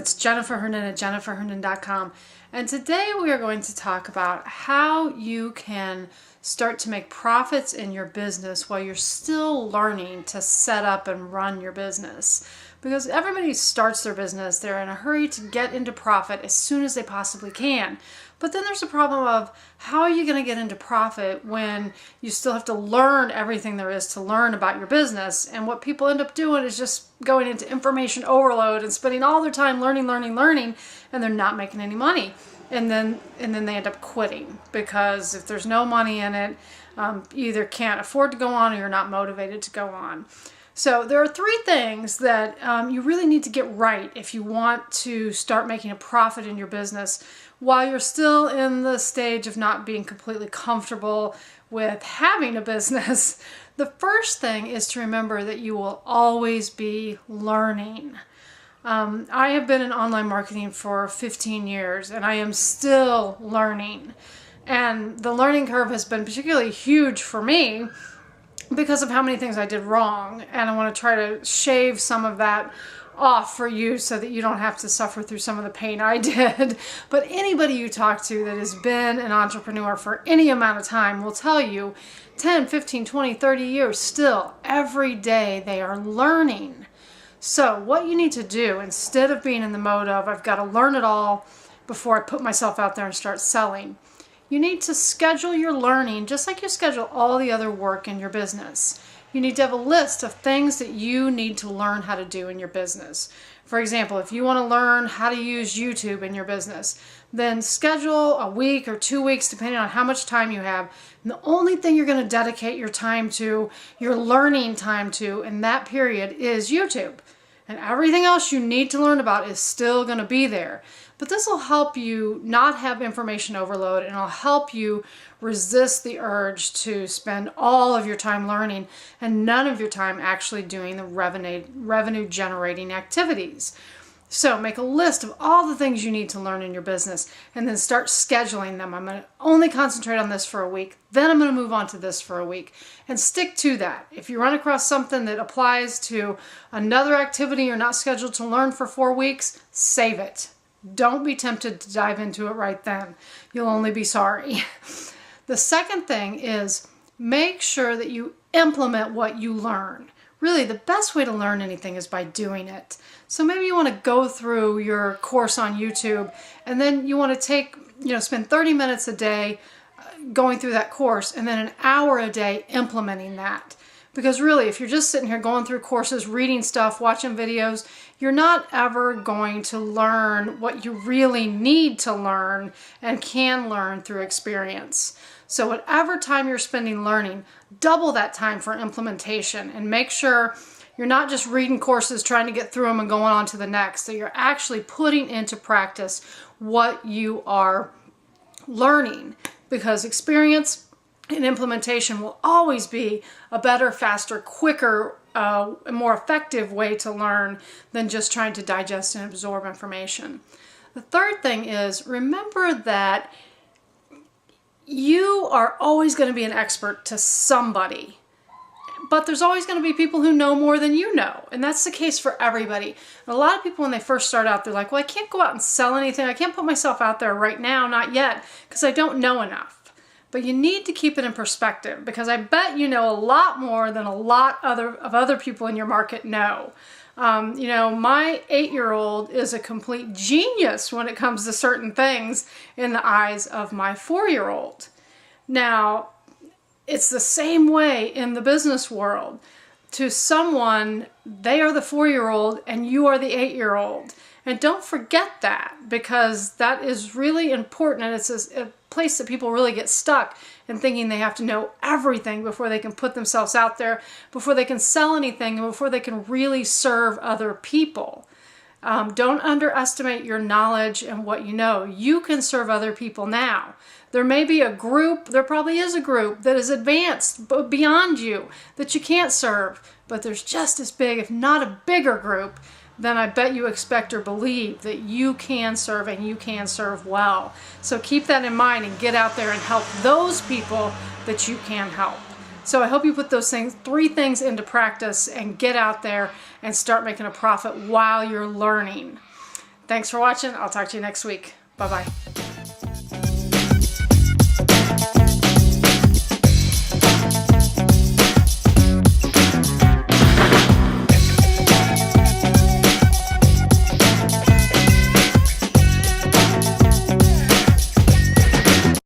It's Jennifer Hernan at jenniferhernan.com. And today we are going to talk about how you can start to make profits in your business while you're still learning to set up and run your business. Because everybody starts their business, they're in a hurry to get into profit as soon as they possibly can. But then there's a problem of how are you going to get into profit when you still have to learn everything there is to learn about your business. And what people end up doing is just going into information overload and spending all their time learning, and they're not making any money. And then they end up quitting because if there's no money in it, you either can't afford to go on or you're not motivated to go on. So there are three things that you really need to get right if you want to start making a profit in your business while you're still in the stage of not being completely comfortable with having a business. The first thing is to remember that you will always be learning. I have been in online marketing for 15 years and I am still learning. And the learning curve has been particularly huge for me because of how many things I did wrong, and I want to try to shave some of that off for you so that you don't have to suffer through some of the pain I did. But anybody you talk to that has been an entrepreneur for any amount of time will tell you 10, 15, 20, 30 years still, every day they are learning. So what you need to do, instead of being in the mode of I've got to learn it all before I put myself out there and start selling, you need to schedule your learning just like you schedule all the other work in your business. You need to have a list of things that you need to learn how to do in your business. For example, if you want to learn how to use YouTube in your business, then schedule a week or 2 weeks depending on how much time you have. And the only thing you're going to dedicate your time to, your learning time to in that period is YouTube. And everything else you need to learn about is still going to be there. But this will help you not have information overload, and it'll help you resist the urge to spend all of your time learning and none of your time actually doing the revenue generating activities. So make a list of all the things you need to learn in your business and then start scheduling them. I'm going to only concentrate on this for a week, then I'm going to move on to this for a week, and stick to that. If you run across something that applies to another activity you're not scheduled to learn for 4 weeks, save it. Don't be tempted to dive into it right then. You'll only be sorry. The second thing is make sure that you implement what you learn. Really, the best way to learn anything is by doing it. So maybe you want to go through your course on YouTube and then you want to spend 30 minutes a day going through that course and then an hour a day implementing that. Because really, if you're just sitting here going through courses, reading stuff, watching videos, you're not ever going to learn what you really need to learn and can learn through experience. So whatever time you're spending learning, double that time for implementation and make sure you're not just reading courses, trying to get through them and going on to the next, that you're actually putting into practice what you are learning, because experience and implementation will always be a better, faster, quicker, more effective way to learn than just trying to digest and absorb information. The third thing is remember that you are always going to be an expert to somebody, but there's always going to be people who know more than you know, and that's the case for everybody. And a lot of people, when they first start out, they're like, well, I can't go out and sell anything. I can't put myself out there right now, not yet, because I don't know enough. But you need to keep it in perspective, because I bet you know a lot more than a lot of other people in your market know. My 8-year-old is a complete genius when it comes to certain things in the eyes of my 4-year-old. Now, it's the same way in the business world. To someone, they are the 4-year-old and you are the 8-year-old. And don't forget that, because that is really important, and it's a place that people really get stuck in thinking they have to know everything before they can put themselves out there, before they can sell anything, and before they can really serve other people. Don't underestimate your knowledge and what you know. You can serve other people now. There may be a group, there probably is a group that is advanced beyond you that you can't serve, but there's just as big, if not a bigger group, then I bet you expect or believe that you can serve, and you can serve well. So keep that in mind and get out there and help those people that you can help. So I hope you put those three things into practice and get out there and start making a profit while you're learning. Thanks for watching. I'll talk to you next week. Bye-bye.